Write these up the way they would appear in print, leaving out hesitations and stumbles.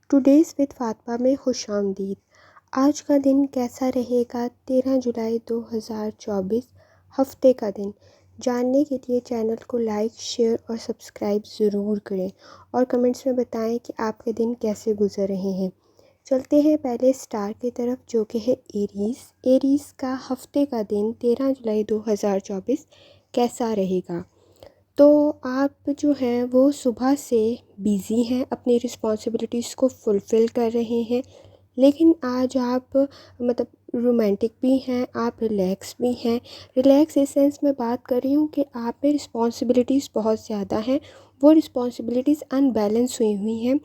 Today's with Fatima में खुशामदीद। आज का दिन कैसा रहेगा? 13 जुलाई 2024 हफ्ते का दिन जानने के लिए चैनल को लाइक, शेयर और सब्सक्राइब ज़रूर करें और कमेंट्स में बताएं कि आपके दिन कैसे गुजर रहे हैं। चलते हैं पहले स्टार की तरफ, जो कि है एरीज़। एरीज़ का हफ्ते का दिन 13 जुलाई 2024 कैसा रहेगा? तो आप जो हैं वो सुबह से बिज़ी हैं, अपनी रिस्पॉन्सिबिलिटीज़ को फुलफ़िल कर रहे हैं, लेकिन आज आप मतलब रोमांटिक भी हैं, आप रिलैक्स भी हैं। रिलैक्स इस सेंस में बात कर रही हूँ कि आप में रिस्पॉन्सिबिलिटीज़ बहुत ज़्यादा हैं, वो रिस्पॉन्सिबिलिटीज़ अनबैलेंस हुई हुई हैं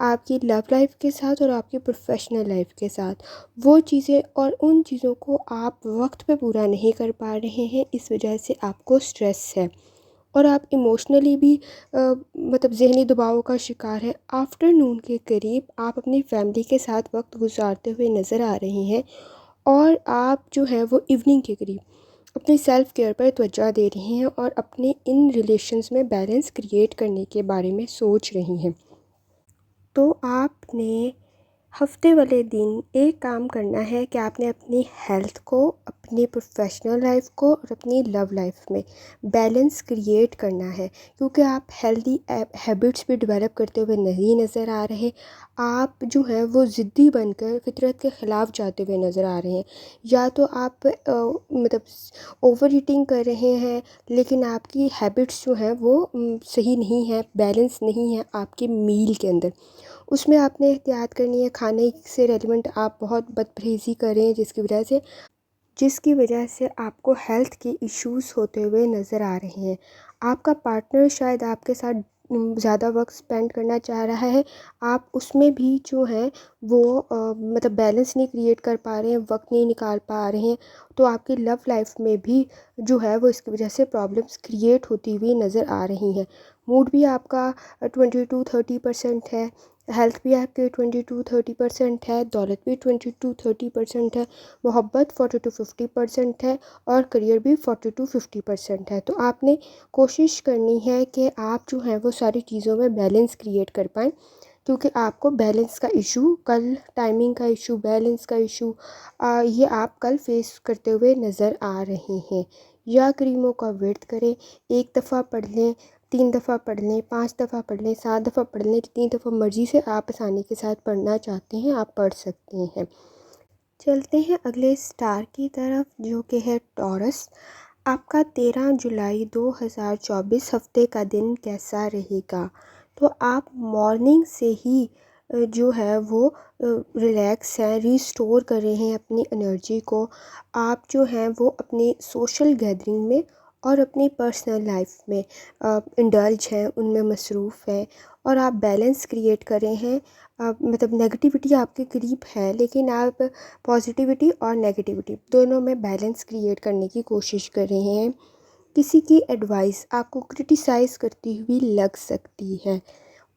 आपकी लव लाइफ के साथ और आपकी प्रोफेशनल लाइफ के साथ। वो चीज़ें और उन चीज़ों को आप वक्त पे पूरा नहीं कर पा रहे हैं, इस वजह से आपको स्ट्रेस है और आप इमोशनली भी मतलब ज़हनी दबाव का शिकार हैं। आफ्टरनून के करीब आप अपनी फैमिली के साथ वक्त गुजारते हुए नज़र आ रहे हैं और आप जो हैं वो इवनिंग के करीब अपनी सेल्फ़ केयर पर तवज्जो दे रही हैं और अपने इन रिलेशंस में बैलेंस क्रिएट करने के बारे में सोच रही हैं। तो आपने हफ्ते वाले दिन एक काम करना है कि आपने अपनी हेल्थ को, अपनी प्रोफेशनल लाइफ को और अपनी लव लाइफ में बैलेंस क्रिएट करना है, क्योंकि आप हेल्दी हैबिट्स भी डेवलप करते हुए नहीं नज़र आ रहे। आप जो हैं वो ज़िद्दी बनकर फितरत के ख़िलाफ़ जाते हुए नज़र आ रहे हैं। या तो आप मतलब ओवर ईटिंग कर रहे हैं, लेकिन आपकी हैबिट्स जो हैं वो सही नहीं है, बैलेंस नहीं है आपके मील के अंदर। उसमें आपने एहतियात करनी है, खाने से रेलिवेंट आप बहुत बदपरहेज़ी कर रहे हैं, जिसकी वजह से आपको हेल्थ के इश्यूज़ होते हुए नज़र आ रहे हैं। आपका पार्टनर शायद आपके साथ ज़्यादा वक्त स्पेंड करना चाह रहा है, आप उसमें भी जो है वो मतलब बैलेंस नहीं क्रिएट कर पा रहे हैं, वक्त नहीं निकाल पा रहे हैं। तो आपकी लव लाइफ में भी जो है वो इसकी वजह से प्रॉब्लम्स क्रिएट होती हुई नज़र आ रही हैं। मूड भी आपका 20-30% है, हेल्थ भी आपके 20-30% है, दौलत भी 20-30% है, मोहब्बत 40-50% है और करियर भी 40-50% है। तो आपने कोशिश करनी है कि आप जो हैं वो सारी चीज़ों में बैलेंस क्रिएट कर पाएँ, क्योंकि आपको बैलेंस का इशू कल, टाइमिंग का इशू, बैलेंस का इशू ये आप कल फेस करते हुए नज़र आ रहे हैं। या क्रीमों का व्रत करें, 1 दफ़ा पढ़ लें, 3 दफ़ा पढ़ लें, 5 दफ़ा पढ़ लें, 7 दफ़ा पढ़ लें, जितनी दफ़ा मर्ज़ी से आप आसानी के साथ पढ़ना चाहते हैं आप पढ़ सकते हैं। चलते हैं अगले स्टार की तरफ, जो कि है टॉरस। आपका 13 जुलाई 2024 हफ्ते का दिन कैसा रहेगा? तो आप मॉर्निंग से ही जो है वो रिलैक्स हैं, रिस्टोर कर रहे हैं अपनी एनर्जी को। आप जो हैं वो अपनी सोशल गैदरिंग में और अपनी पर्सनल लाइफ में इंडल्ज हैं, उनमें मसरूफ़ हैं और आप बैलेंस क्रिएट कर रहे हैं। मतलब नेगेटिविटी आपके करीब है, लेकिन आप पॉजिटिविटी और नेगेटिविटी दोनों में बैलेंस क्रिएट करने की कोशिश कर रहे हैं। किसी की एडवाइस आपको क्रिटिसाइज़ करती हुई लग सकती है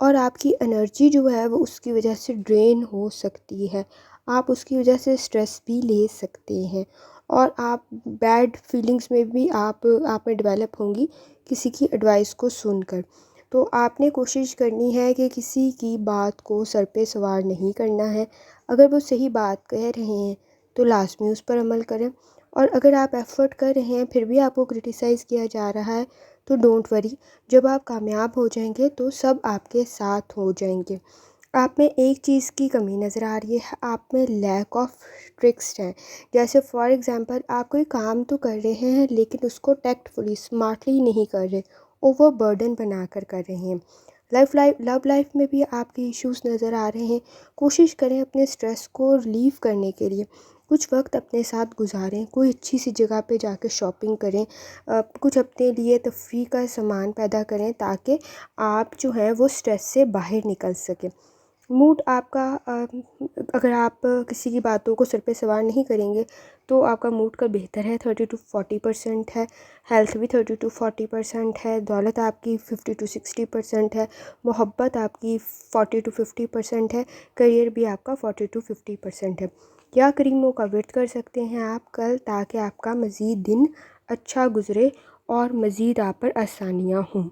और आपकी एनर्जी जो है वो उसकी वजह से ड्रेन हो सकती है। आप उसकी वजह से स्ट्रेस भी ले सकते हैं और आप बैड फीलिंग्स में भी आप में डेवलप होंगी किसी की एडवाइस को सुनकर। तो आपने कोशिश करनी है कि किसी की बात को सर पे सवार नहीं करना है। अगर वो सही बात कह रहे हैं तो लाज़मी उस पर अमल करें, और अगर आप एफ़र्ट कर रहे हैं फिर भी आपको क्रिटिसाइज़ किया जा रहा है तो डोंट वरी, जब आप कामयाब हो जाएंगे तो सब आपके साथ हो जाएंगे। आप में एक चीज़ की कमी नज़र आ रही है, आप में लैक ऑफ ट्रिक्स है। जैसे फॉर एग्ज़ाम्पल आप कोई काम तो कर रहे हैं लेकिन उसको टैक्टफुली, स्मार्टली नहीं कर रहे, ओवर बर्डन बनाकर कर रहे हैं। लव लाइफ में भी आपके इश्यूज़ नज़र आ रहे हैं। कोशिश करें अपने स्ट्रेस को रिलीव करने के लिए कुछ वक्त अपने साथ गुजारें, कोई अच्छी सी जगह पे जाकर शॉपिंग करें, कुछ अपने लिए तफरीह का सामान पैदा करें ताकि आप जो है वो स्ट्रेस से बाहर निकल सकें। मूड आपका अगर आप किसी की बातों को सिर पे सवार नहीं करेंगे तो आपका मूड का बेहतर है, 30-40% है, हेल्थ भी 30-40% है, दौलत आपकी 50-60% है, मोहब्बत आपकी 40-50% है, करियर भी आपका 40-50% है। क्या क्रीमों का वेट कर सकते हैं आप कल, ताकि आपका मज़ीद दिन अच्छा गुज़रे और मज़ीद आप पर आसानियाँ हों।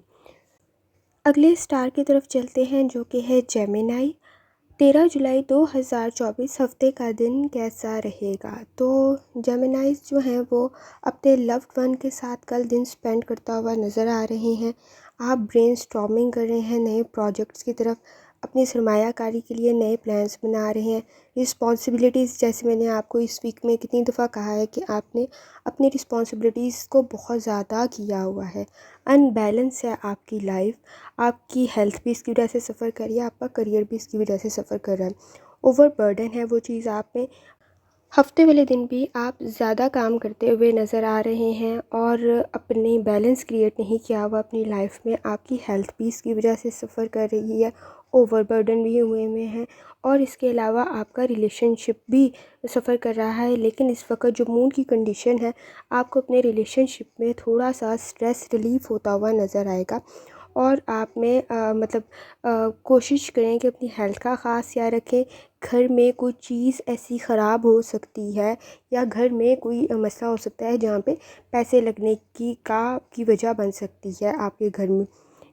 अगले स्टार की तरफ चलते हैं, जो कि है जेमिनाई। 13 जुलाई 2024 हफ्ते का दिन कैसा रहेगा? तो जेमिनाइज़ जो हैं वो अपने लव्ड वन के साथ कल दिन स्पेंड करता हुआ नज़र आ रहे हैं। आप ब्रेनस्टॉर्मिंग कर रहे हैं नए प्रोजेक्ट्स की तरफ, अपनी सरमायाकारी के लिए नए प्लान्स बना रहे हैं। रिस्पॉन्सिबिलिटीज़, जैसे मैंने आपको इस वीक में कितनी दफ़ा कहा है कि आपने अपनी रिस्पॉन्सिबिलिटीज़ को बहुत ज़्यादा किया हुआ है। अनबैलेंस है आपकी लाइफ, आपकी हेल्थ भी इसकी वजह से सफ़र कर रही है, आपका करियर भी इसकी वजह से सफ़र कर रहा है। ओवरबर्डन है वो चीज़ आप में। हफ्ते वाले दिन भी आप ज़्यादा काम करते हुए नज़र आ रहे हैं और अपनी बैलेंस क्रिएट नहीं किया हुआ अपनी लाइफ में। आपकी हेल्थ भी इसकी वजह से सफ़र कर रही है, ओवरबर्डन भी हुए हैं और इसके अलावा आपका रिलेशनशिप भी सफ़र कर रहा है। लेकिन इस वक्त जो मूड की कंडीशन है, आपको अपने रिलेशनशिप में थोड़ा सा स्ट्रेस रिलीफ़ होता हुआ नज़र आएगा। और आप में कोशिश करें कि अपनी हेल्थ का ख़ास ख्याल रखें। घर में कोई चीज़ ऐसी ख़राब हो सकती है या घर में कोई मसला हो सकता है जहाँ पे पैसे लगने की वजह बन सकती है आपके घर में,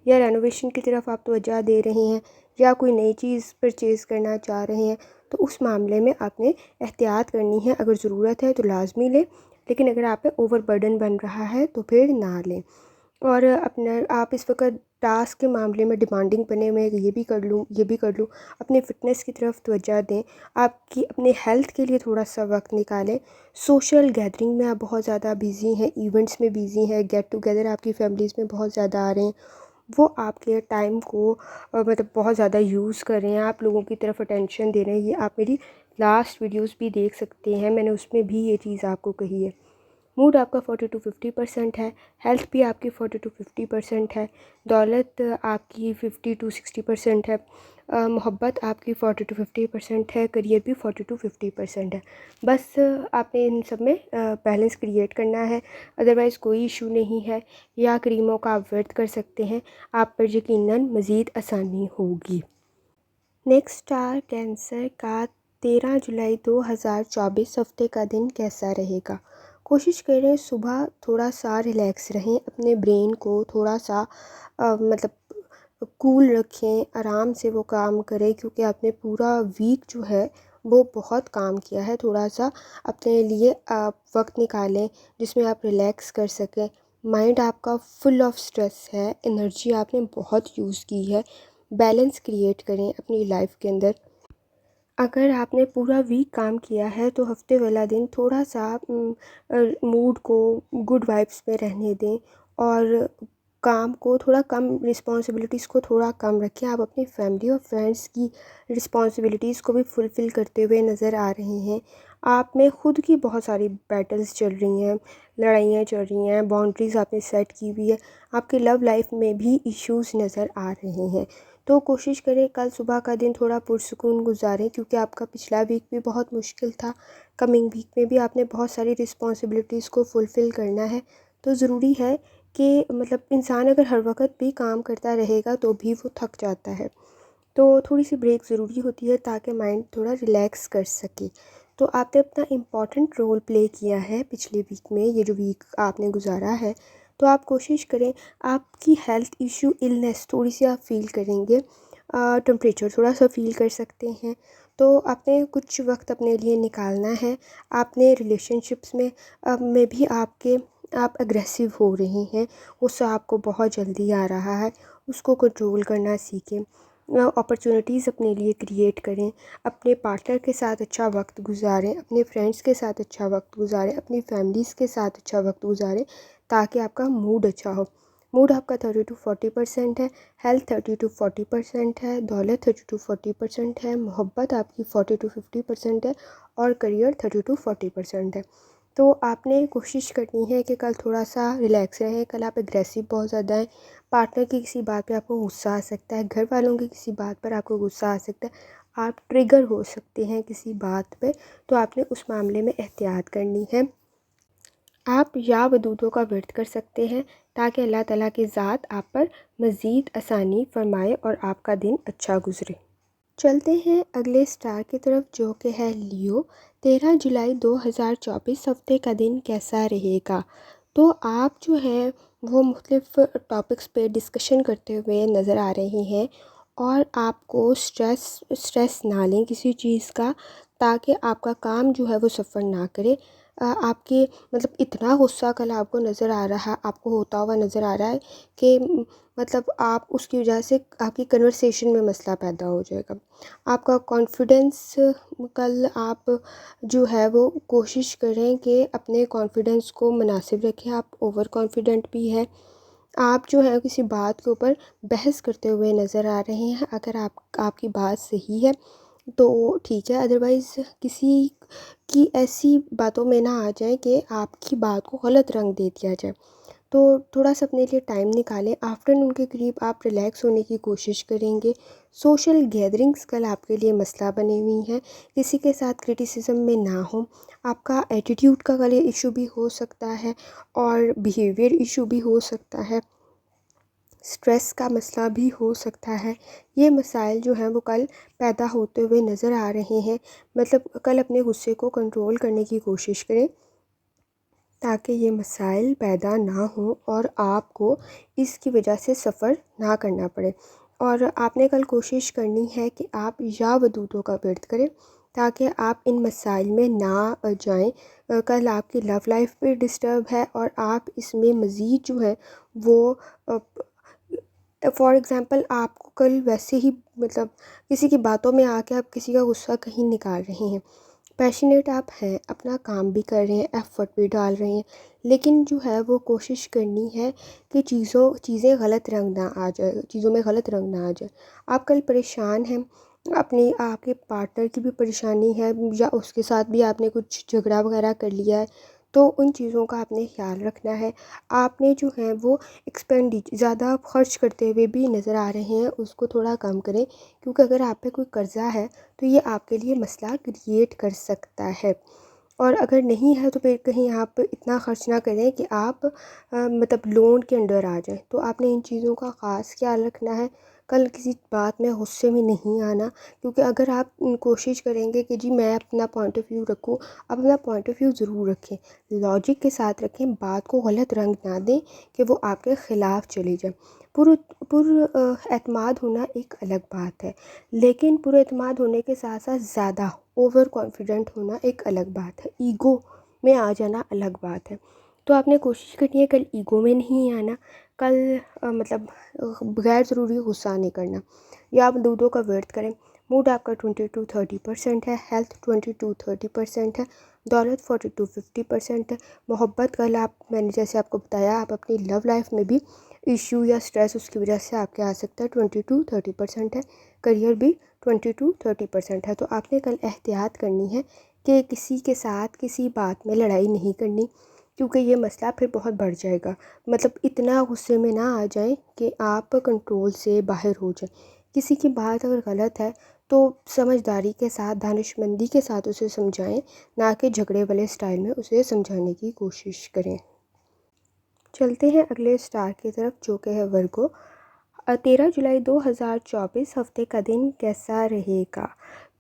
या रेनोवेशन की तरफ आप तवज्जो दे रहे हैं या कोई नई चीज़ परचेज़ करना चाह रहे हैं, तो उस मामले में आपने एहतियात करनी है। अगर ज़रूरत है तो लाजमी लें, लेकिन अगर आप पे ओवरबर्डन बन रहा है तो फिर ना लें। और अपना आप इस वक्त टास्क के मामले में डिमांडिंग बने हुए हैं, ये भी कर लूँ, ये भी कर लूँ। अपने फ़िटनेस की तरफ तवज्जो दें, आपकी अपने हेल्थ के लिए थोड़ा-सा वक़्त निकालें। सोशल गैदरिंग में आप बहुत ज़्यादा बिज़ी हैं, इवेंट्स में बिज़ी हैं, गेट टुगेदर आपकी फैमिलीज़ में बहुत ज़्यादा आ रहे हैं। वो आपके टाइम को मतलब बहुत ज़्यादा यूज़ कर रहे हैं, आप लोगों की तरफ अटेंशन दे रहे हैं। ये आप मेरी लास्ट वीडियोज़ भी देख सकते हैं, मैंने उसमें भी ये चीज़ आपको कही है। मूड आपका 40 to 50% है, हेल्थ भी आपकी 40 to 50% है, दौलत आपकी 50 to 60% है, मोहब्बत आपकी 40 to 50% है, करियर भी 40 to 50% है। बस आपने इन सब में बैलेंस क्रिएट करना है, अदरवाइज़ कोई इशू नहीं है। या क्रीमों का आप वर्त कर सकते हैं, आप पर यकीनन मज़ीद आसानी होगी। नेक्स्ट स्टार कैंसर का 13 जुलाई 2024 हफ्ते का दिन कैसा रहेगा? कोशिश करें सुबह थोड़ा सा रिलैक्स रहें, अपने ब्रेन को थोड़ा सा मतलब कूल रखें, आराम से वो काम करें, क्योंकि आपने पूरा वीक जो है वो बहुत काम किया है। थोड़ा सा अपने लिए आप वक्त निकालें जिसमें आप रिलैक्स कर सकें। माइंड आपका फुल ऑफ स्ट्रेस है, एनर्जी आपने बहुत यूज़ की है। बैलेंस क्रिएट करें अपनी लाइफ के अंदर। अगर आपने पूरा वीक काम किया है तो हफ्ते वाला दिन थोड़ा सा मूड को गुड वाइब्स में रहने दें और काम को थोड़ा कम, रिस्पॉन्सिबिलिटीज़ को थोड़ा कम रखें। आप अपनी फैमिली और फ्रेंड्स की रिस्पॉन्सिबिलिटीज़ को भी फुलफ़िल करते हुए नज़र आ रहे हैं। आप में खुद की बहुत सारी बैटल्स चल रही हैं, लड़ाइयाँ चल रही हैं, बाउंड्रीज़ आपने सेट की हुई है। आपकी लव लाइफ में भी इश्यूज़ नज़र आ रहे हैं। तो कोशिश करें कल सुबह का दिन थोड़ा पुरसुकून गुजारें, क्योंकि आपका पिछला वीक भी बहुत मुश्किल था। कमिंग वीक में भी आपने बहुत सारी रिस्पॉन्सिबिलिटीज़ को फुलफ़िल करना है। तो ज़रूरी है कि मतलब इंसान अगर हर वक्त भी काम करता रहेगा तो भी वो थक जाता है। तो थोड़ी सी ब्रेक ज़रूरी होती है ताकि माइंड थोड़ा रिलैक्स कर सके। तो आपने अपना इम्पॉर्टेंट रोल प्ले किया है पिछले वीक में, ये जो वीक आपने गुजारा है। तो आप कोशिश करें, आपकी हेल्थ इशू, इलनेस थोड़ी सी आप फ़ील करेंगे, टेम्परेचर थोड़ा सा फ़ील कर सकते हैं। तो आपने कुछ वक्त अपने लिए निकालना है। आपने रिलेशनशिप्स में भी आप अग्रेसिव हो रहे हैं, गुस्सा आपको बहुत जल्दी आ रहा है, उसको कंट्रोल करना सीखें। अपॉर्चुनिटीज़ अपने लिए क्रिएट करें, अपने पार्टनर के साथ अच्छा वक्त गुजारें, अपने फ्रेंड्स के साथ अच्छा वक्त गुजारें, अपनी फैमिलीज़ के साथ अच्छा वक्त गुजारें, ताकि आपका मूड अच्छा हो। मूड आपका 30 to 40% है, हेल्थ 30 to 40% है, दौलत 30 to 40% है, मोहब्बत आपकी 40 to 50% है और करियर 30 to 40% है। तो आपने कोशिश करनी है कि कल थोड़ा सा रिलैक्स रहें। कल आप एग्रेसिव बहुत ज़्यादा हैं, पार्टनर की किसी बात पे आपको गुस्सा आ सकता है, घर वालों की किसी बात पर आपको गुस्सा आ सकता है, आप ट्रिगर हो सकते हैं किसी बात पे। तो आपने उस मामले में एहतियात करनी है। आप या वदूदों का व्रत कर सकते हैं ताकि अल्लाह ताला की ज़ात आप पर मज़ीद आसानी फरमाए और आपका दिन अच्छा गुजरे। चलते हैं अगले स्टार की तरफ, जो कि है लियो। 13 जुलाई 2024 हफ्ते का दिन कैसा रहेगा? तो आप जो हैं वो मुख्तलिफ़ टॉपिक्स पे डिस्कशन करते हुए नज़र आ रहे हैं और आपको स्ट्रेस ना लें किसी चीज़ का, ताकि आपका काम जो है वो सफ़र ना करे। आपके मतलब इतना गुस्सा कल आपको नज़र आ रहा आपको होता हुआ नज़र आ रहा है कि मतलब आप उसकी वजह से आपकी कन्वर्सेशन में मसला पैदा हो जाएगा। आपका कॉन्फिडेंस कल आप जो है वो कोशिश करें कि अपने कॉन्फिडेंस को मुनासिब रखें। आप ओवर कॉन्फिडेंट भी है, आप जो है किसी बात के ऊपर बहस करते हुए नज़र आ रहे हैं। अगर आपकी बात सही है तो ठीक है, अदरवाइज़ किसी की ऐसी बातों में ना आ जाए कि आपकी बात को गलत रंग दे दिया जाए। तो थोड़ा सा अपने लिए टाइम निकालें। आफ्टरनून के करीब आप रिलैक्स होने की कोशिश करेंगे। सोशल गैदरिंग्स कल आपके लिए मसला बनी हुई हैं। किसी के साथ क्रिटिसिज्म में ना हो। आपका एटीट्यूड का कल इशू भी हो सकता है और बिहेवियर इशू भी हो सकता है। स्ट्रेस का मसला भी हो सकता है। ये मसाइल जो हैं वो कल पैदा होते हुए नज़र आ रहे हैं। मतलब कल अपने गुस्से को कंट्रोल करने की कोशिश करें ताकि ये मसाइल पैदा ना हो और आपको इसकी वजह से सफ़र ना करना पड़े। और आपने कल कोशिश करनी है कि आप या वदूदों का वर्द करें ताकि आप इन मसाइल में ना जाएं। कल आपकी लव लाइफ भी डिस्टर्ब है और आप इसमें मज़ीद जो है वो फॉर एग्ज़ाम्पल आपको कल वैसे ही मतलब किसी की बातों में आके आप किसी का गुस्सा कहीं निकाल रहे हैं। पैशनेट आप हैं, अपना काम भी कर रहे हैं, एफ़र्ट भी डाल रहे हैं, लेकिन जो है वो कोशिश करनी है कि चीज़ें गलत रंग ना आ जाए, चीज़ों में गलत रंग ना आ जाए। आप कल परेशान हैं, अपनी आपके पार्टनर की भी परेशानी है या उसके साथ भी आपने कुछ झगड़ा वगैरह कर लिया है, तो उन चीज़ों का आपने ख़्याल रखना है। आपने जो है वो ज़्यादा खर्च करते हुए भी नज़र आ रहे हैं, उसको थोड़ा कम करें, क्योंकि अगर आप पे कोई कर्ज़ा है तो ये आपके लिए मसला क्रिएट कर सकता है। और अगर नहीं है तो फिर कहीं आप इतना ख़र्च ना करें कि आप मतलब लोन के अंडर आ जाएँ। तो आपने इन चीज़ों का ख़ास ख़्याल रखना है। कल किसी बात में गुस्से में नहीं आना, क्योंकि अगर आप कोशिश करेंगे कि जी मैं अपना पॉइंट ऑफ व्यू रखूँ, आप अपना पॉइंट ऑफ व्यू ज़रूर रखें, लॉजिक के साथ रखें, बात को गलत रंग ना दें कि वो आपके ख़िलाफ़ चली जाए। एतमाद होना एक अलग बात है, लेकिन एतमाद होने के साथ साथ ज़्यादा ओवर कॉन्फिडेंट होना एक अलग बात है। ईगो में आ जाना अलग बात है। तो आपने कोशिश करनी है कल ईगो में नहीं आना। कल मतलब गैर ज़रूरी गुस्सा नहीं करना, या आप दूधों का व्यर्थ करें। मूड आपका 20 to 30% है, हेल्थ 20 to 30% है, दौलत 40 to 50% है। मोहब्बत कल आप मैंने जैसे आपको बताया आप अपनी लव लाइफ में भी इशू या स्ट्रेस उसकी वजह से आपके आ सकता है, 20 to 30% है। करियर भी 20 to 30% है। तो आपने कल एहतियात करनी है कि किसी के साथ किसी बात में लड़ाई नहीं करनी, क्योंकि ये मसला फिर बहुत बढ़ जाएगा। मतलब इतना गुस्से में ना आ जाएं कि आप कंट्रोल से बाहर हो जाएं। किसी की बात अगर गलत है तो समझदारी के साथ, दानिशमंदी के साथ उसे समझाएं, ना कि झगड़े वाले स्टाइल में उसे समझाने की कोशिश करें। चलते हैं अगले स्टार की तरफ जो कि है वर्गो। 13 जुलाई 2024 हफ्ते का दिन कैसा रहेगा?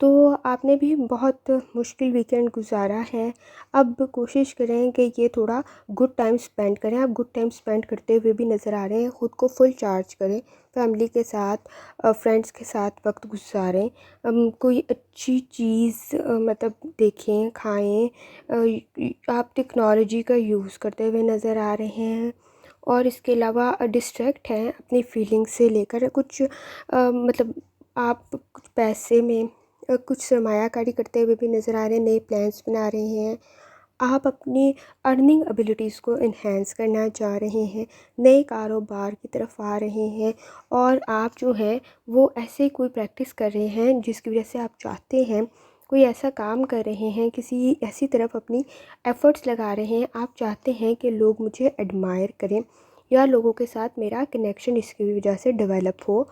तो आपने भी बहुत मुश्किल वीकेंड गुजारा है। अब कोशिश करें कि ये थोड़ा गुड टाइम स्पेंड करें। आप गुड टाइम स्पेंड करते हुए भी नज़र आ रहे हैं। ख़ुद को फुल चार्ज करें, फैमिली के साथ, फ्रेंड्स के साथ वक्त गुजारें। कोई अच्छी चीज़ मतलब देखें, खाएं। आप टेक्नोलॉजी का यूज़ करते हुए नज़र आ रहे हैं और इसके अलावा डिस्ट्रैक्ट हैं अपनी फीलिंग से लेकर कुछ मतलब आप कुछ पैसे में कुछ सरमायाकारी करते हुए भी नज़र आ रहे हैं, नए प्लान्स बना रहे हैं। आप अपनी अर्निंग एबिलिटीज़ को इन्हेंस करना चाह रहे हैं, नए कारोबार की तरफ आ रहे हैं और आप जो है वो ऐसे कोई प्रैक्टिस कर रहे हैं जिसकी वजह से आप चाहते हैं, कोई ऐसा काम कर रहे हैं, किसी ऐसी तरफ अपनी एफ़र्ट्स लगा रहे हैं, आप चाहते हैं कि लोग मुझे एडमायर करें या लोगों के साथ मेरा कनेक्शन इसकी वजह से डेवलप हो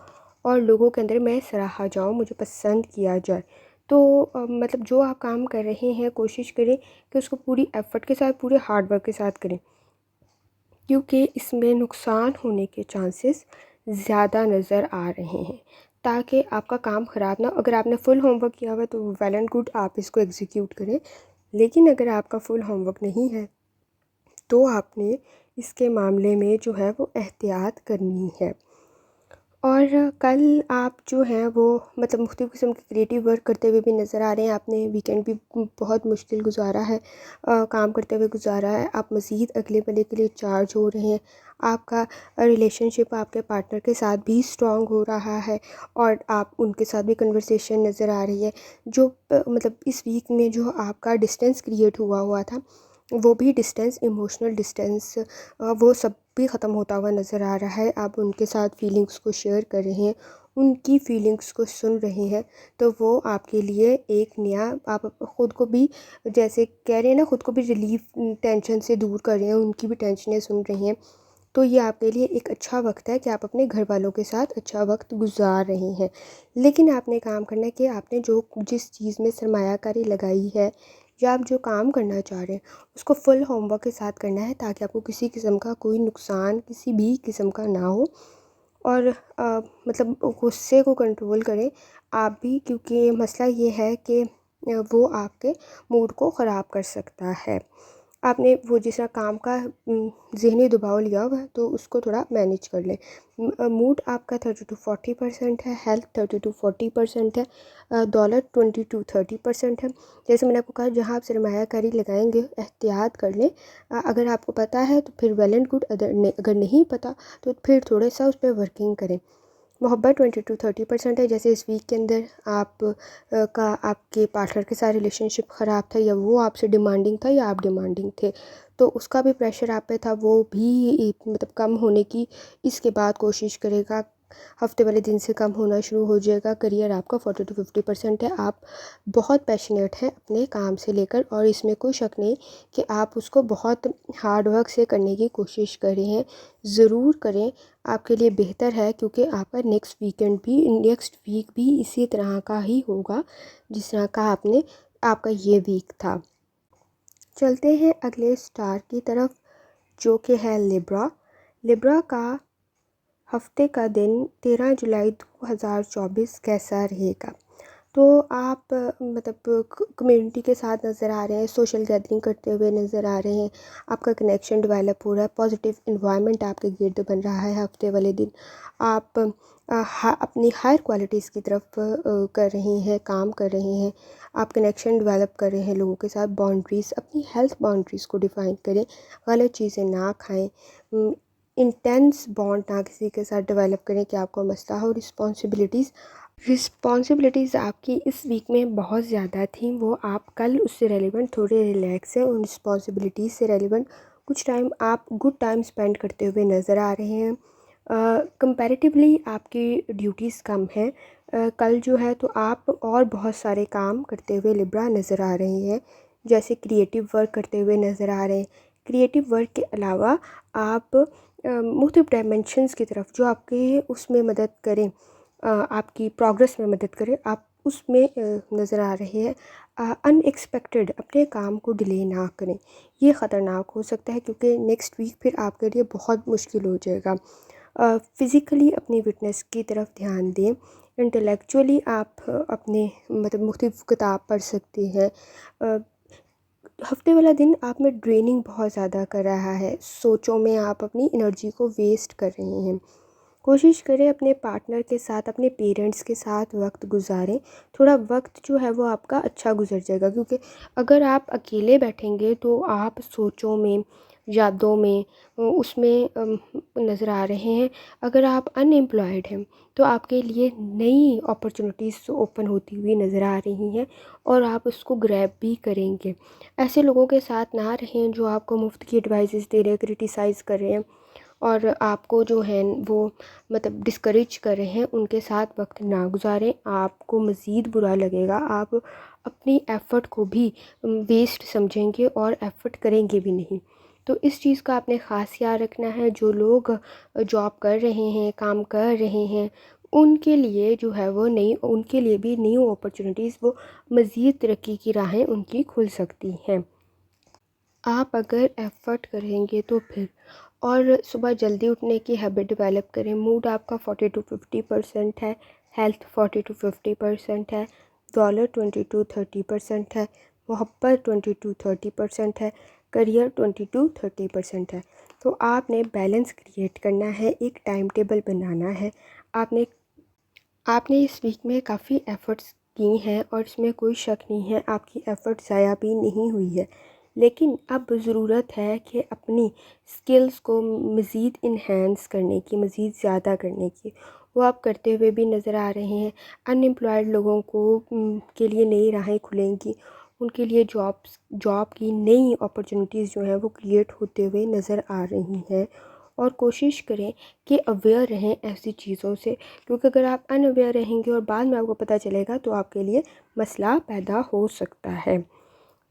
और लोगों के अंदर मैं सराहा जाऊँ, मुझे पसंद किया जाए। तो मतलब जो आप काम कर रहे हैं कोशिश करें कि उसको पूरी एफ़र्ट के साथ, पूरे हार्ड वर्क के साथ करें, क्योंकि इसमें नुकसान होने के चांसेस ज़्यादा नज़र आ रहे हैं, ताकि आपका काम ख़राब ना। अगर आपने फुल होमवर्क किया हुआ है तो वेल एंड गुड, आप इसको एग्जीक्यूट करें। लेकिन अगर आपका फुल होमवर्क नहीं है तो आपने इसके मामले में जो है वो एहतियात करनी है। और कल आप जो हैं वो मतलब मुख्तलिफ़ किस्म के क्रिएटिव वर्क करते हुए भी नज़र आ रहे हैं। आपने वीकेंड भी बहुत मुश्किल गुज़ारा है, काम करते हुए गुज़ारा है। आप मज़ीद अगले पले के लिए चार्ज हो रहे हैं। आपका रिलेशनशिप आपके पार्टनर के साथ भी स्ट्रॉन्ग हो रहा है और आप उनके साथ भी कन्वर्सेशन नज़र आ रही है। जो मतलब इस वीक में जो आपका डिस्टेंस क्रिएट हुआ हुआ था, वो भी डिस्टेंस, इमोशनल डिस्टेंस, वो सब भी ख़त्म होता हुआ नज़र आ रहा है। आप उनके साथ फीलिंग्स को शेयर कर रहे हैं, उनकी फीलिंग्स को सुन रहे हैं, तो वो आपके लिए एक नया, आप ख़ुद को भी जैसे कह रहे हैं ना, ख़ुद को भी रिलीफ़, टेंशन से दूर कर रहे हैं, उनकी भी टेंशनें सुन रही हैं। तो ये आपके लिए एक अच्छा वक्त है कि आप अपने घर वालों के साथ अच्छा वक्त गुजार रहे हैं। लेकिन आपने काम करना है कि आपने जो जिस चीज़ में सरमायाकारी लगाई है या आप जो काम करना चाह रहे हैं उसको फुल होमवर्क के साथ करना है, ताकि आपको किसी किस्म का कोई नुकसान किसी भी किस्म का ना हो। और मतलब गुस्से को कंट्रोल करें आप भी, क्योंकि मसला ये है कि वो आपके मूड को ख़राब कर सकता है। आपने वो जिस तरह काम का ज़हनी दबाव लिया हुआ है, तो उसको थोड़ा मैनेज कर लें। मूड आपका 30 to 40% है, हेल्थ 30 to 40% है, दौलत 20 to 30% है। जैसे मैंने आपको कहा, जहाँ आप सरमायाकारी लगाएंगे एहतियात कर लें। अगर आपको पता है तो फिर वेल एंड गुड, अगर नहीं पता तो फिर थोड़ा सा उस पर वर्किंग करें। मोहब्बत 20 to 30% है। जैसे इस वीक के अंदर आप का आपके पार्टनर के साथ रिलेशनशिप ख़राब था, या वो आपसे डिमांडिंग था या आप डिमांडिंग थे, तो उसका भी प्रेशर आप पे था, वो भी मतलब कम होने की इसके बाद कोशिश करेगा। हफ्ते वाले दिन से कम होना शुरू हो जाएगा। करियर आपका 40 to 50% है। आप बहुत पैशनेट हैं अपने काम से लेकर, और इसमें कोई शक नहीं कि आप उसको बहुत हार्ड वर्क से करने की कोशिश कर रहे हैं। ज़रूर करें, आपके लिए बेहतर है, क्योंकि आपका नेक्स्ट वीक भी इसी तरह का ही होगा जिस तरह का आपका ये वीक था। चलते हैं अगले स्टार की तरफ, जो कि है लिब्रा। लिब्रा का हफ्ते का दिन 13 जुलाई 2024 कैसा रहेगा? तो आप मतलब कम्युनिटी के साथ नज़र आ रहे हैं, सोशल गैदरिंग करते हुए नज़र आ रहे हैं, आपका कनेक्शन डेवलप हो रहा है, पॉजिटिव इन्वायरमेंट आपके गिर्द बन रहा है। हफ्ते वाले दिन आप अपनी हायर क्वालिटीज़ की तरफ कर रहे हैं, काम कर रहे हैं, आप कनेक्शन डेवलप कर रहे हैं लोगों के साथ। बाउंड्रीज़, अपनी हेल्थ बाउंड्रीज़ को डिफ़ाइन करें, गलत चीज़ें ना खाएं, इंटेंस बॉन्ड ना किसी के साथ डेवलप करें कि आपको मसला हो। रिस्पॉन्सिबिलिटीज़ आपकी इस वीक में बहुत ज़्यादा थी, वो आप कल उससे रेलिवेंट थोड़े रिलैक्स हैं उन रिस्पॉन्सिबिलिटीज़ से रेलिवेंट। कुछ टाइम आप गुड टाइम स्पेंड करते हुए नज़र आ रहे हैं। कंपैरेटिवली आपकी ड्यूटीज़ कम हैं कल जो है, तो आप और बहुत सारे काम करते हुए लिब्रा नज़र आ रहे हैं। जैसे क्रिएटिव वर्क करते हुए नज़र आ रहे हैं। क्रिएटिव वर्क के अलावा आप मुख्तलिफ डायमेंशंस की तरफ जो आपके उसमें मदद करें, आपकी प्रोग्रेस में मदद करें, आप उसमें नज़र आ रहे हैं। अनएक्सपेक्टेड अपने काम को डिले ना करें, ये ख़तरनाक हो सकता है, क्योंकि नेक्स्ट वीक फिर आपके लिए बहुत मुश्किल हो जाएगा। फ़िज़िकली अपनी फिटनेस की तरफ ध्यान दें। इंटेलेक्चुअली आप अपने मतलब मुख्तलिफ किताब पढ़ सकते हैं। हफ्ते वाला दिन आप में ड्रेनिंग बहुत ज़्यादा कर रहा है, सोचों में आप अपनी एनर्जी को वेस्ट कर रहे हैं। कोशिश करें अपने पार्टनर के साथ, अपने पेरेंट्स के साथ वक्त गुजारें। थोड़ा वक्त जो है वो आपका अच्छा गुजर जाएगा, क्योंकि अगर आप अकेले बैठेंगे तो आप सोचों में, यादों में, उसमें नज़र आ रहे हैं। अगर आप अनएम्प्लॉयड हैं तो आपके लिए नई अपॉर्चुनिटीज़ ओपन होती हुई नज़र आ रही हैं, और आप उसको ग्रैब भी करेंगे। ऐसे लोगों के साथ ना रहें जो आपको मुफ्त की एडवाइसेस दे रहे हैं, क्रिटिसाइज़ कर रहे हैं और आपको जो है वो मतलब डिस्करेज कर रहे हैं। उनके साथ वक्त ना गुजारें, आपको मज़ीद बुरा लगेगा। आप अपनी एफ़र्ट को भी वेस्ट समझेंगे और एफ़र्ट करेंगे भी नहीं। तो इस चीज़ का आपने ख़ास ख्याल रखना है। जो लोग जॉब कर रहे हैं, काम कर रहे हैं, उनके लिए जो है वो उनके लिए भी न्यू अपॉर्चुनिटीज़, वो मज़ीद तरक्की की राहें उनकी खुल सकती हैं। आप अगर एफ़र्ट करेंगे तो फिर, और सुबह जल्दी उठने की हैबिट डेवलप करें। मूड आपका 40 to 50% है, हेल्थ 40 to 50% है, दौलत 20 to 30% है, मोहब्बत 20 to 30% है, करियर 20 to 30% है। तो आपने बैलेंस क्रिएट करना है, एक टाइम टेबल बनाना है। आपने आपने इस वीक में काफ़ी एफ़र्ट्स की हैं और इसमें कोई शक नहीं है, आपकी एफ़र्ट ज़ाया भी नहीं हुई है। लेकिन अब ज़रूरत है कि अपनी स्किल्स को मज़ीद इन्हेंस करने की, मज़ीद ज़्यादा करने की। वो आप करते हुए भी नज़र आ रहे हैं। अनएम्प्लॉयड लोगों को के लिए नई राहें खुलेंगी। उनके लिए जॉब की नई अपॉर्चुनिटीज़ जो हैं वो क्रिएट होते हुए नज़र आ रही हैं। और कोशिश करें कि अवेयर रहें ऐसी चीज़ों से, क्योंकि अगर आप अनअवेयर रहेंगे और बाद में आपको पता चलेगा तो आपके लिए मसला पैदा हो सकता है।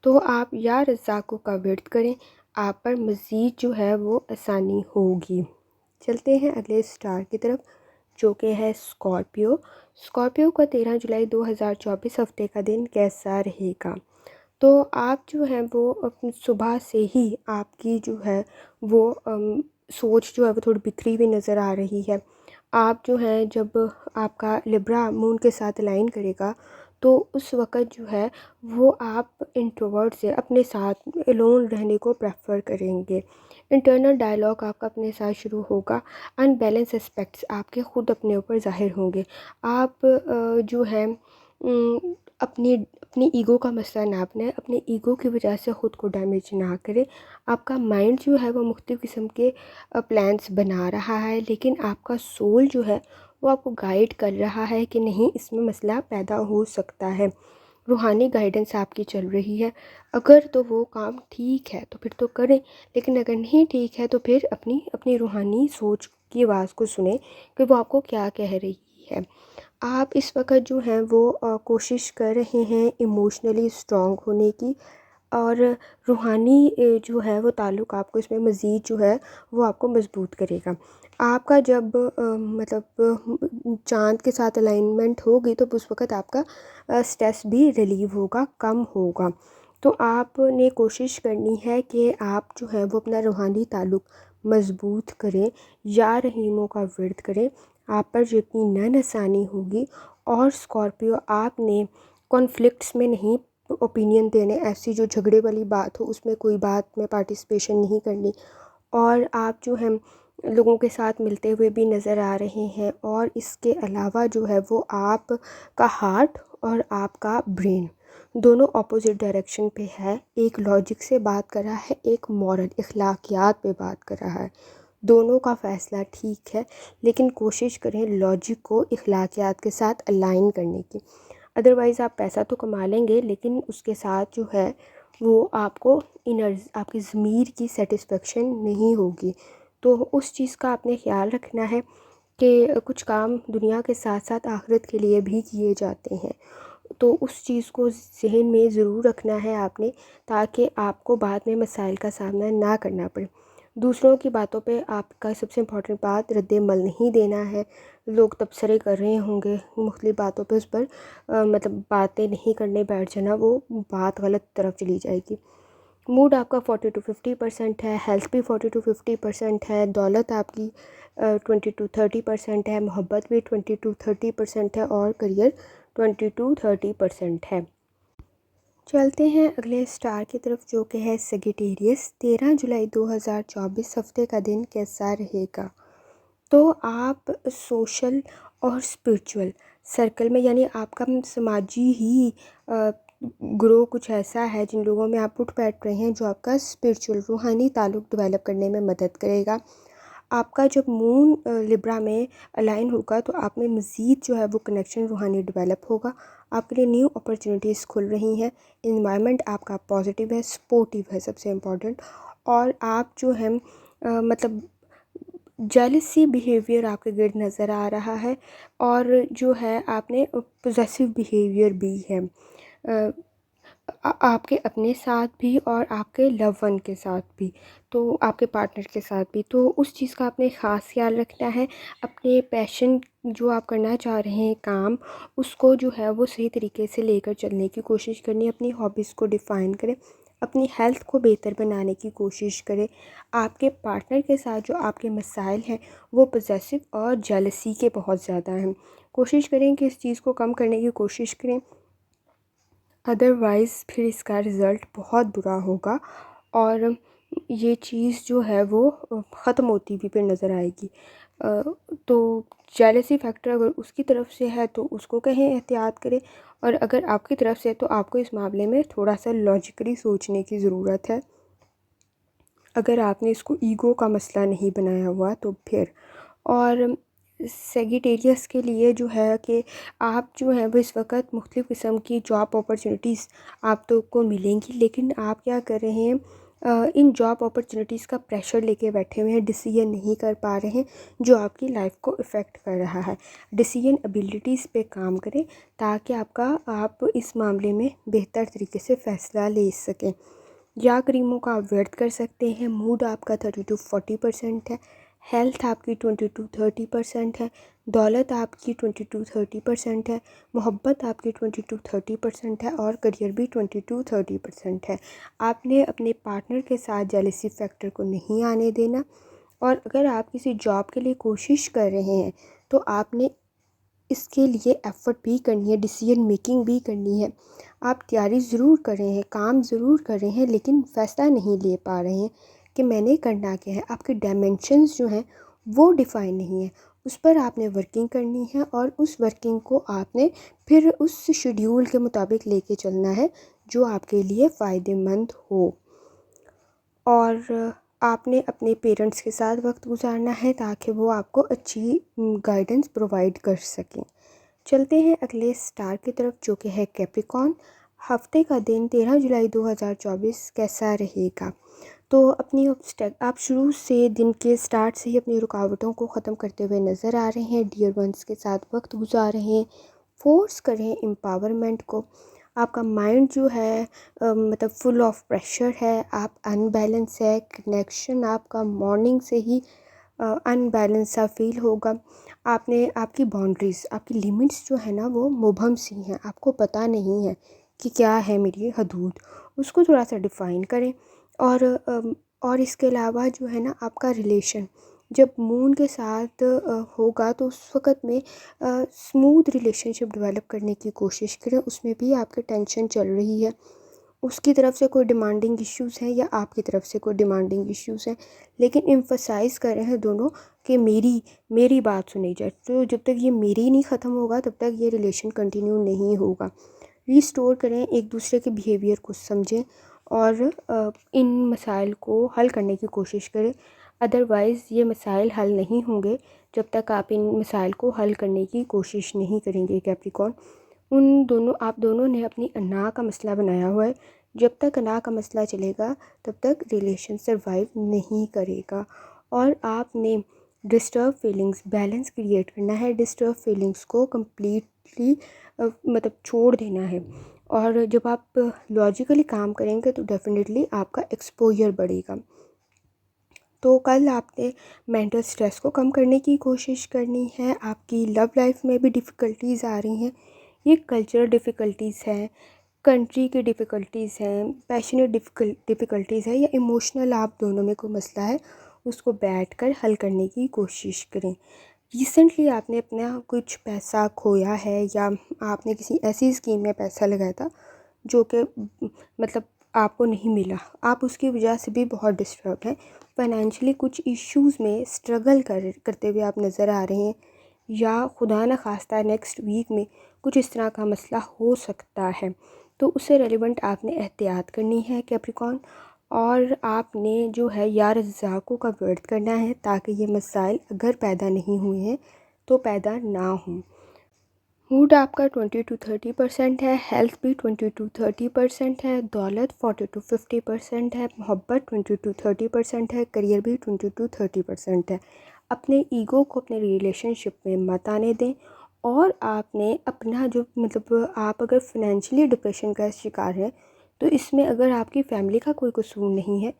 तो आप या रज़्ज़ाक़ों का वेट करें, आप पर मज़ीद जो है वो आसानी होगी। चलते हैं अगले स्टार की तरफ, जो कि है स्कॉर्पियो। स्कॉर्पियो का 13 जुलाई 2024 हफ़्ते का दिन कैसा रहेगा? तो आप जो हैं वो अपनी सुबह से ही आपकी जो है वो सोच जो है वो थोड़ी बिखरी हुई नज़र आ रही है। आप जो हैं जब आपका लिब्रा मून के साथ अलाइन करेगा तो उस वक़्त जो है वो आप इंट्रोवर्ट से अपने साथ एलोन रहने को प्रेफ़र करेंगे। इंटरनल डायलॉग आपका अपने साथ शुरू होगा। अनबैलेंस एस्पेक्ट्स आपके ख़ुद अपने ऊपर ज़ाहिर होंगे। आप जो है अपनी अपनी ईगो का मसला ना बनाएं, अपने ईगो की वजह से ख़ुद को डैमेज ना करें। आपका माइंड जो है वो मुख्तलिफ़ किस्म के प्लान्स बना रहा है, लेकिन आपका सोल जो है वो आपको गाइड कर रहा है कि नहीं, इसमें मसला पैदा हो सकता है। रूहानी गाइडेंस आपकी चल रही है। अगर तो वो काम ठीक है तो फिर तो करें, लेकिन अगर नहीं ठीक है तो फिर अपनी अपनी रूहानी सोच की आवाज़ को सुने कि वो आपको क्या कह रही है। आप इस वक्त जो हैं वो कोशिश कर रहे हैं इमोशनली स्ट्रॉन्ग होने की, और रूहानी जो है वो ताल्लुक़ आपको इसमें मज़ीद जो है वो आपको मज़बूत करेगा। आपका जब चाँद के साथ अलाइनमेंट होगी तो उस वक़्त आपका स्ट्रेस भी रिलीव होगा, कम होगा। तो आपने कोशिश करनी है कि आप जो है वो अपना रूहानी ताल्लुक़ मज़बूत करें, या रहीमों का विर्द करें। आप पर यकीनन आसानी होगी। और स्कॉर्पियो, आपने कॉन्फ्लिक्ट्स में नहीं ओपिनियन देने, ऐसी जो झगड़े वाली बात हो उसमें कोई बात में पार्टिसिपेशन नहीं करनी। और आप जो हैं लोगों के साथ मिलते हुए भी नज़र आ रहे हैं। और इसके अलावा जो है वो आपका हार्ट और आपका ब्रेन दोनों अपोजिट डायरेक्शन पे है। एक लॉजिक से बात कर रहा है, एक मॉरल इखलाकियात पे बात कर रहा है। दोनों का फ़ैसला ठीक है, लेकिन कोशिश करें लॉजिक को इखलाकियात के साथ अलाइन करने की। अदरवाइज़ आप पैसा तो कमा लेंगे, लेकिन उसके साथ जो है वो आपको आपकी ज़मीर की सेटिस्फेक्शन नहीं होगी। तो उस चीज़ का आपने ख़्याल रखना है कि कुछ काम दुनिया के साथ साथ आखिरत के लिए भी किए जाते हैं। तो उस चीज़ को ज़हन में ज़रूर रखना है आपने, ताकि आपको बाद में मसाइल का सामना ना करना पड़े। दूसरों की बातों पे आपका सबसे इम्पोर्टेंट बात रद्द-ए-अमल नहीं देना है। लोग तबसरे कर रहे होंगे मुख्तलिफ़ बातों पे, उस पर मतलब बातें नहीं करने बैठ जाना, वो बात गलत तरफ चली जाएगी। मूड आपका 40 टू 50% है, हेल्थ भी 40 टू 50% है, दौलत आपकी 20 टू 30% है, मोहब्बत भी 20 टू 30% है, और करियर 20 टू 30% है। चलते हैं अगले स्टार की तरफ, जो कि है सेजिटेरियस। 13 जुलाई 2024 हफ्ते का दिन कैसा रहेगा? तो आप सोशल और स्पिरिचुअल सर्कल में, यानी आपका समाजी ही ग्रो कुछ ऐसा है जिन लोगों में आप उठ बैठ रहे हैं, जो आपका स्पिरिचुअल रूहानी ताल्लुक़ डेवलप करने में मदद करेगा। आपका जब मून लिब्रा में अलाइन होगा तो आप में मज़ीद जो है वो कनेक्शन रूहानी डेवलप होगा। आपके लिए न्यू अपॉर्चुनिटीज़ खुल रही हैं। एनवायरनमेंट आपका पॉजिटिव है, सपोर्टिव है सबसे इम्पोर्टेंट। और आप जो है मतलब जेलसी बिहेवियर आपके गिर्द नज़र आ रहा है, और जो है आपने पॉसेसिव बिहेवियर भी है आपके अपने साथ भी और आपके लव वन के साथ भी, तो आपके पार्टनर के साथ भी। तो उस चीज़ का आपने ख़ास ख्याल रखना है। अपने पैशन जो आप करना चाह रहे हैं काम, उसको जो है वो सही तरीके से लेकर चलने की कोशिश करनी है। अपनी हॉबीज़ को डिफ़ाइन करें, अपनी हेल्थ को बेहतर बनाने की कोशिश करें। आपके पार्टनर के साथ जो आपके मसाइल हैं वो पॉसेसिव और जेलसी के बहुत ज़्यादा हैं। कोशिश करें कि इस चीज़ को कम करने की कोशिश करें, अदरवाइज़ फिर इसका रिज़ल्ट बहुत बुरा होगा, और ये चीज़ जो है वो ख़त्म होती भी फिर नज़र आएगी। तो जेलसी फैक्टर अगर उसकी तरफ से है तो उसको कहें एहतियात करें, और अगर आपकी तरफ से है तो आपको इस मामले में थोड़ा सा लॉजिकली सोचने की ज़रूरत है। अगर आपने इसको ईगो का मसला नहीं बनाया हुआ तो फिर। और सेजिटेरियस के लिए जो है कि आप जो है वो इस वक्त मुख्तलिफ़ किस्म की जॉब अपॉर्चुनिटीज़ आप तो को मिलेंगी, लेकिन आप क्या कर रहे हैं, इन जॉब अपॉर्चुनिटीज़ का प्रेशर लेके बैठे हुए हैं, डिसीजन नहीं कर पा रहे हैं, जो आपकी लाइफ को इफ़ेक्ट कर रहा है। डिसीजन एबिलिटीज़ पे काम करें ताकि आप इस मामले में बेहतर तरीके से फ़ैसला ले सकें। या क्रीमों का आप व्यर्थ कर सकते हैं। मूड आपका 30 to 40% है। हेल्थ आपकी 20 to 30% है। दौलत आपकी 20 to 30% है। मोहब्बत आपकी 20 to 30% है और करियर भी 20 to 30% है। आपने अपने पार्टनर के साथ जेलसी फैक्टर को नहीं आने देना, और अगर आप किसी जॉब के लिए कोशिश कर रहे हैं तो आपने इसके लिए एफ़र्ट भी करनी है, डिसीजन मेकिंग भी करनी है। आप तैयारी ज़रूर कर रहे हैं, काम ज़रूर कर रहे हैं, लेकिन फ़ैसला नहीं ले पा रहे हैं कि मैंने करना क्या है। आपके डायमेंशंस जो हैं वो डिफ़ाइन नहीं है, उस पर आपने वर्किंग करनी है, और उस वर्किंग को आपने फिर उस शेड्यूल के मुताबिक लेके चलना है जो आपके लिए फ़ायदेमंद हो। और आपने अपने पेरेंट्स के साथ वक्त गुजारना है ताकि वो आपको अच्छी गाइडेंस प्रोवाइड कर सकें। चलते हैं अगले स्टार की तरफ जो कि है कैप्रिकॉर्न। हफ्ते का दिन 13 जुलाई 2024 कैसा रहेगा? तो आप शुरू से दिन के स्टार्ट से ही अपनी रुकावटों को ख़त्म करते हुए नज़र आ रहे हैं। डियर वंस के साथ वक्त गुजार रहे हैं। फोर्स करें एम्पावरमेंट को। आपका माइंड जो है मतलब फुल ऑफ प्रेशर है, आप अनबैलेंस है। कनेक्शन आपका मॉर्निंग से ही अनबैलेंस सा फील होगा। आपने आपकी बाउंड्रीज़, आपकी लिमिट्स जो है ना वो मुबहम सी हैं, आपको पता नहीं है कि क्या है मेरी हदूद, उसको थोड़ा सा डिफ़ाइन करें। और इसके अलावा जो है ना आपका रिलेशन जब मून के साथ होगा तो उस वक़्त में स्मूथ रिलेशनशिप डेवलप करने की कोशिश करें। उसमें भी आपकी टेंशन चल रही है, उसकी तरफ से कोई डिमांडिंग इश्यूज़ हैं या आपकी तरफ से कोई डिमांडिंग इश्यूज़ हैं, लेकिन एम्फसाइज़ कर रहे हैं दोनों कि मेरी बात सुनी जाए। तो जब तक ये मेरी नहीं ख़त्म होगा तब तक ये रिलेशन कंटिन्यू नहीं होगा। रिस्टोर करें, एक दूसरे के बिहेवियर को समझें और इन मसाइल को हल करने की कोशिश करें। अदरवाइज़ ये मसाइल हल नहीं होंगे जब तक आप इन मसाइल को हल करने की कोशिश नहीं करेंगे कैप्रिकॉर्न। आप दोनों ने अपनी अना का मसला बनाया हुआ है। जब तक अना का मसला चलेगा तब तक रिलेशन सर्वाइव नहीं करेगा, और आपने डिस्टर्ब फीलिंग्स बैलेंस क्रिएट करना है। डिस्टर्ब फीलिंग्स को कम्प्लीटली मतलब छोड़ देना है, और जब आप लॉजिकली काम करेंगे तो डेफिनेटली आपका एक्सपोजर बढ़ेगा। तो कल आपने मेंटल स्ट्रेस को कम करने की कोशिश करनी है। आपकी लव लाइफ में भी डिफ़िकल्टीज़ आ रही हैं, ये कल्चरल डिफ़िकल्टीज़ हैं, कंट्री की डिफ़िकल्टीज़ हैं, पैशनेट डिफ़िकल्टीज़ है, या इमोशनल आप दोनों में कोई मसला है, उसको बैठकर हल करने की कोशिश करें। रिसेंटली आपने अपना कुछ पैसा खोया है, या आपने किसी ऐसी स्कीम में पैसा लगाया था जो कि मतलब आपको नहीं मिला, आप उसकी वजह से भी बहुत डिस्टर्ब हैं। फाइनेंशियली कुछ इश्यूज़ में स्ट्रगल करते हुए आप नज़र आ रहे हैं, या खुदा न खास्ता नेक्स्ट वीक में कुछ इस तरह का मसला हो सकता है, तो उससे रेलिवेंट आपने एहतियात करनी है कैप्रिकॉर्न। और आपने जो है या रज़ाक़ों का वर्त करना है ताकि ये मसाइल अगर पैदा नहीं हुए हैं तो पैदा ना हों। मूड आपका 20 to 30% है। हेल्थ भी 20 to 30% है। दौलत 40 to 50% है। मोहब्बत 20 to 30% है। करियर भी 20 to 30% है। अपने ईगो को अपने रिलेशनशिप में मत आने दें, और आपने अपना जो मतलब आप अगर फाइनेंशियली डिप्रेशन का शिकार हैं तो इसमें अगर आपकी फैमिली का कोई कसूर नहीं है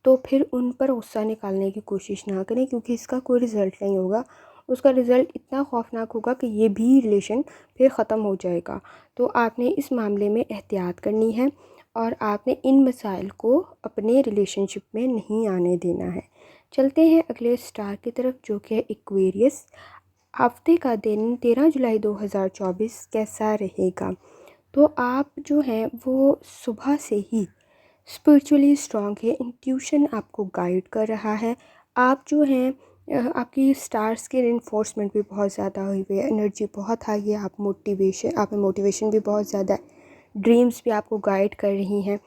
तो फिर उन पर गुस्सा निकालने की कोशिश ना करें, क्योंकि इसका कोई रिज़ल्ट नहीं होगा। उसका रिज़ल्ट इतना खौफनाक होगा कि ये भी रिलेशन फिर ख़त्म हो जाएगा। तो आपने इस मामले में एहतियात करनी है, और आपने इन मसाइल को अपने रिलेशनशिप में नहीं आने देना है। चलते हैं अगले स्टार की तरफ जो कि है एक्वेरियस। हफ्ते का दिन 13 जुलाई 2024 कैसा रहेगा? तो आप जो हैं वो सुबह से ही स्पिरिचुअली स्ट्रॉन्ग है, इंट्यूशन आपको गाइड कर रहा है। आप जो हैं आपकी स्टार्स की रिइंफोर्समेंट भी बहुत ज़्यादा हुई हुई है, एनर्जी बहुत हाई है, आप में मोटिवेशन भी बहुत ज़्यादा है, ड्रीम्स भी आपको गाइड कर रही हैं।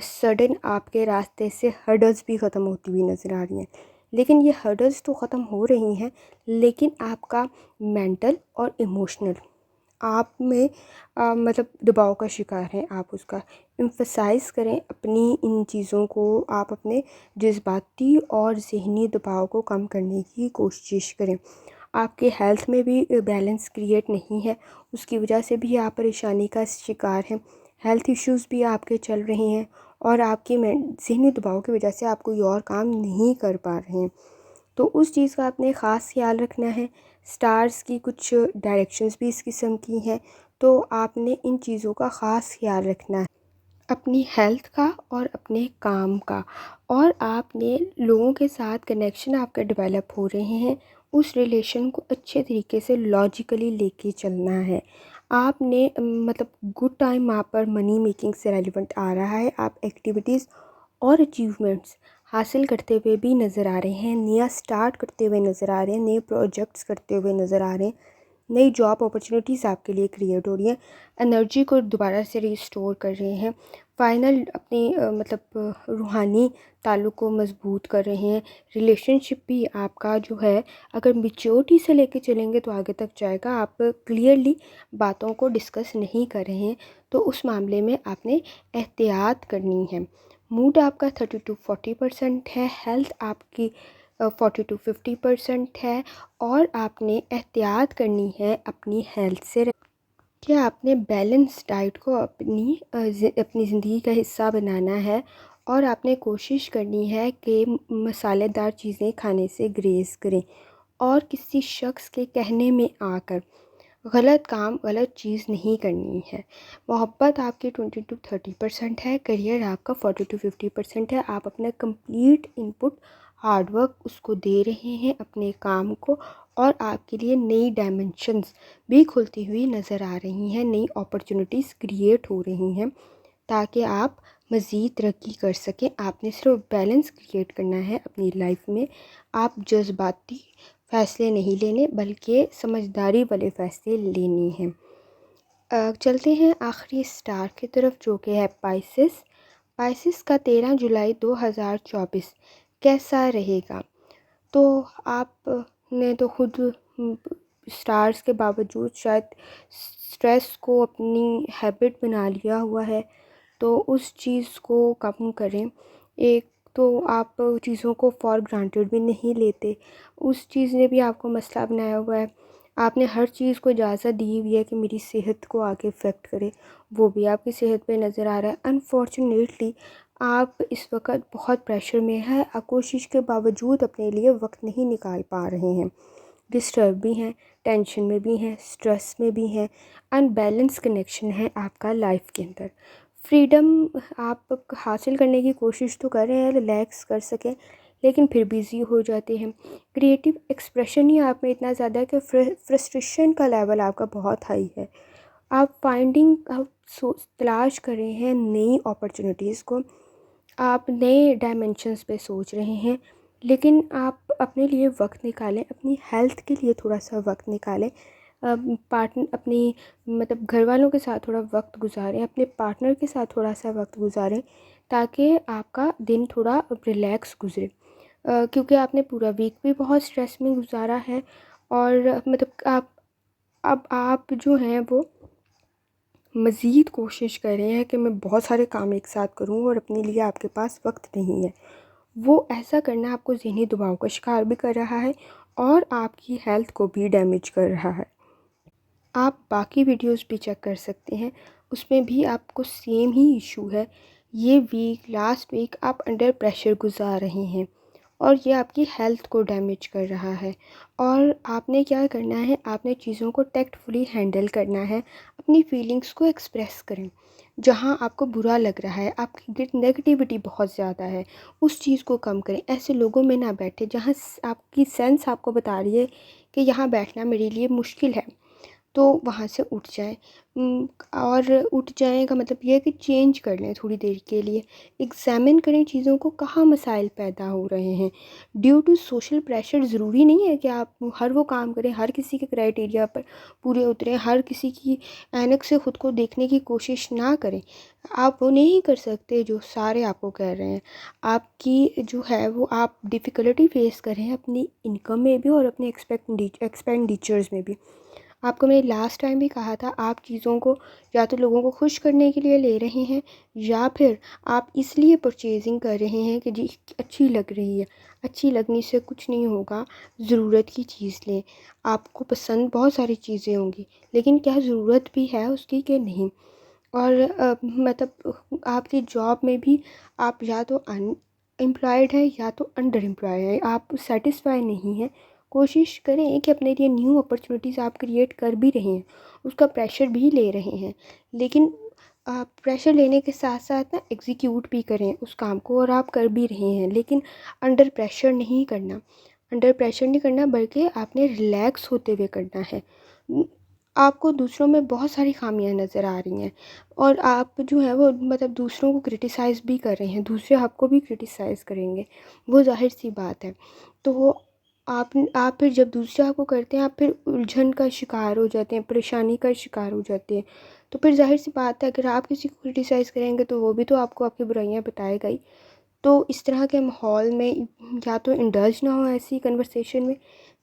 सडन आपके रास्ते से हर्डल्स भी ख़त्म होती हुई नज़र आ रही हैं। लेकिन ये हर्डल्स तो ख़त्म हो रही हैं, लेकिन आपका मेंटल और इमोशनल आप में मतलब दबाव का शिकार हैं आप उसका। एम्फसाइज़ करें अपनी इन चीज़ों को, आप अपने जज़्बाती और ज़हनी दबाव को कम करने की कोशिश करें। आपके हेल्थ में भी बैलेंस क्रिएट नहीं है, उसकी वजह से भी आप परेशानी का शिकार हैं। हेल्थ इश्यूज़ भी आपके चल रहे हैं और आपकी ज़हनी दबाव की वजह से आप कोई और काम नहीं कर पा रहे हैं। तो उस चीज़ का आपने ख़ास ख्याल रखना है। स्टार्स की कुछ डायरेक्शंस भी इस किस्म की हैं, तो आपने इन चीज़ों का ख़ास ख्याल रखना है, अपनी हेल्थ का और अपने काम का। और आपने लोगों के साथ कनेक्शन आपके डेवलप हो रहे हैं, उस रिलेशन को अच्छे तरीके से लॉजिकली लेके चलना है। आपने मतलब गुड टाइम आप पर मनी मेकिंग से रेलिवेंट आ रहा है, आप एक्टिविटीज़ और अचीवमेंट्स हासिल करते हुए भी नज़र आ रहे हैं, नया स्टार्ट करते हुए नज़र आ रहे हैं, नए प्रोजेक्ट्स करते हुए नज़र आ रहे हैं, नई जॉब अपॉर्चुनिटीज़ आपके लिए क्रिएट हो रही हैं, एनर्जी को दोबारा से रिस्टोर कर रहे हैं, फाइनल अपनी मतलब रूहानी ताल्लुक़ को मज़बूत कर रहे हैं। रिलेशनशिप भी आपका जो है, अगर मैच्योरिटी से लेके चलेंगे तो आगे तक जाएगा। आप क्लियरली बातों को डिस्कस नहीं कर रहे हैं, तो उस मामले में आपने एहतियात करनी है। मूड आपका 30 to 40% है, हेल्थ आपकी 40 to 50% है, और आपने एहतियात करनी है अपनी हेल्थ से। कि आपने बैलेंस डाइट को अपनी ज़िंदगी का हिस्सा बनाना है, और आपने कोशिश करनी है कि मसालेदार चीज़ें खाने से गुरेज़ करें, और किसी शख्स के कहने में आकर गलत काम, गलत चीज़ नहीं करनी है। मोहब्बत आपकी 20 to 30% है, करियर आपका 40 to 50% है। आप अपना कंप्लीट इनपुट हार्ड वर्क उसको दे रहे हैं अपने काम को, और आपके लिए नई डायमेंशंस भी खुलती हुई नज़र आ रही हैं, नई अपॉर्चुनिटीज़ क्रिएट हो रही हैं, ताकि आप मज़ीद तरक्की कर सकें। आपने सिर्फ बैलेंस क्रिएट करना है अपनी लाइफ में। आप जज्बाती फ़ैसले नहीं लेने, बल्कि समझदारी वाले फ़ैसले लेने हैं। चलते हैं आखिरी स्टार की तरफ, जो कि है पाइसेस। पाइसेस का 13 जुलाई 2024 कैसा रहेगा? तो आपने तो खुद स्टार्स के बावजूद शायद स्ट्रेस को अपनी हैबिट बना लिया हुआ है, तो उस चीज़ को कम करें। एक तो आप चीज़ों को फॉर ग्रांटेड भी नहीं लेते, उस चीज़ ने भी आपको मसला बनाया हुआ है। आपने हर चीज़ को इजाज़त दी हुई है कि मेरी सेहत को आगे इफ़ेक्ट करे, वो भी आपकी सेहत पे नज़र आ रहा है। अनफॉर्चुनेटली आप इस वक्त बहुत प्रेशर में है, आप कोशिश के बावजूद अपने लिए वक्त नहीं निकाल पा रहे हैं, डिस्टर्ब भी हैं, टेंशन में भी हैं, स्ट्रेस में भी हैं, अनबैलेंस कनेक्शन है आपका लाइफ के अंदर। फ्रीडम आप हासिल करने की कोशिश तो कर रहे हैं, रिलैक्स कर सकें, लेकिन फिर बिज़ी हो जाते हैं। क्रिएटिव एक्सप्रेशन ही आप में इतना ज़्यादा है कि फ्रस्ट्रेशन का लेवल आपका बहुत हाई है। आप तलाश कर रहे हैं नई अपॉर्चुनिटीज़ को, आप नए डायमेंशंस पे सोच रहे हैं, लेकिन आप अपने लिए वक्त निकालें, अपनी हेल्थ के लिए थोड़ा सा वक्त निकालें। पार्टनर अपनी मतलब घर वालों के साथ थोड़ा वक्त गुजारें, अपने पार्टनर के साथ थोड़ा सा वक्त गुजारें, ताकि आपका दिन थोड़ा रिलैक्स गुजरे। क्योंकि आपने पूरा वीक भी बहुत स्ट्रेस में गुजारा है, और मतलब आप जो हैं वो मज़ीद कोशिश कर रहे हैं कि मैं बहुत सारे काम एक साथ करूं, और अपने लिए आपके पास वक्त नहीं है। वो ऐसा करना आपको ज़हनी दबाव का शिकार भी कर रहा है, और आपकी हेल्थ को भी डैमेज कर रहा है। आप बाकी वीडियोस भी चेक कर सकते हैं, उसमें भी आपको सेम ही इशू है। ये वीक, लास्ट वीक आप अंडर प्रेशर गुजार रहे हैं, और ये आपकी हेल्थ को डैमेज कर रहा है। और आपने क्या करना है, आपने चीज़ों को टैक्टफुली हैंडल करना है। अपनी फीलिंग्स को एक्सप्रेस करें। जहाँ आपको बुरा लग रहा है, आपकी नेगेटिविटी बहुत ज़्यादा है, उस चीज़ को कम करें। ऐसे लोगों में ना बैठे जहाँ आपकी सेंस आपको बता रही है कि यहाँ बैठना मेरे लिए मुश्किल है। तो वहाँ से उठ जाएँ। और उठ जाएँ का मतलब ये है कि चेंज कर लें थोड़ी देर के लिए। एग्ज़ामिन करें चीज़ों को, कहाँ मसाइल पैदा हो रहे हैं। ड्यू टू सोशल प्रेशर ज़रूरी नहीं है कि आप हर वो काम करें, हर किसी के क्राइटेरिया पर पूरे उतरें, हर किसी की ऐनक से ख़ुद को देखने की कोशिश ना करें। आप वो नहीं कर सकते जो सारे आपको कह रहे हैं। आपकी जो है वो आप डिफ़िकल्टी फ़ेस कर रहे हैं अपनी इनकम में भी और अपने एक्सपेंडिचर्स में भी। आपको मैंने लास्ट टाइम भी कहा था, आप चीज़ों को या तो लोगों को खुश करने के लिए ले रहे हैं, या फिर आप इसलिए परचेजिंग कर रहे हैं कि जी अच्छी लग रही है। अच्छी लगने से कुछ नहीं होगा, ज़रूरत की चीज़ लें। आपको पसंद बहुत सारी चीज़ें होंगी, लेकिन क्या ज़रूरत भी है उसकी कि नहीं। और मतलब आपकी जॉब में भी आप या तो अनएम्प्लॉयड हैं या तो अंडर एम्प्लॉयड हैं, आप सेटिस्फाई नहीं हैं। कोशिश करें कि अपने लिए न्यू अपॉर्चुनिटीज़ आप क्रिएट कर भी रहे हैं, उसका प्रेशर भी ले रहे हैं, लेकिन प्रेशर लेने के साथ साथ ना एग्जीक्यूट भी करें उस काम को, और आप कर भी रहे हैं, लेकिन अंडर प्रेशर नहीं करना। अंडर प्रेशर नहीं करना, बल्कि आपने रिलैक्स होते हुए करना है। आपको दूसरों में बहुत सारी खामियां नज़र आ रही हैं, और आप जो है वो मतलब दूसरों को क्रिटिसाइज़ भी कर रहे हैं, दूसरे आपको भी क्रिटिसाइज़ करेंगे, वो ज़ाहिर सी बात है। तो वो आप फिर जब दूसरे आपको करते हैं, आप फिर उलझन का शिकार हो जाते हैं, परेशानी का शिकार हो जाते हैं। तो फिर ज़ाहिर सी बात है, अगर आप किसी को क्रिटिसाइज़ करेंगे तो वो भी तो आपको आपकी बुराइयां बताएगा ही। तो इस तरह के माहौल में या तो इंडल्ज ना हो ऐसी कन्वर्सेशन में,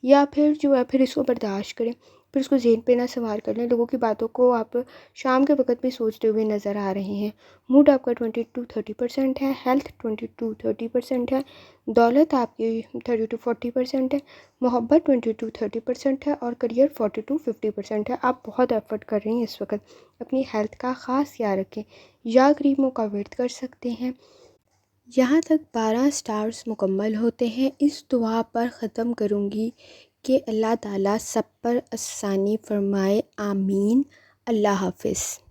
या फिर जो है फिर इसको बर्दाश्त करें, फिर उसको ज़हन पे ना सवार कर लें। लोगों की बातों को आप शाम के वक्त भी सोचते हुए नज़र आ रहे हैं। मूड आपका 20 to 30% है, हेल्थ 20 to 30% है, दौलत आपकी 30 to 40% है, मोहब्बत 20 to 30% है, और करियर 40 to 50% है। आप बहुत एफर्ट कर रही हैं इस वक्त। अपनी हेल्थ का ख़ास ख्याल रखें, या क्रीमों का वर्त कर सकते हैं। यहाँ तक 12 स्टार्स मुकम्मल होते हैं। इस दुआ पर ख़त्म करूँगी कि अल्लाह ताला सब पर आसानी फ़रमाए, आमीन। अल्लाह हाफ़िज़।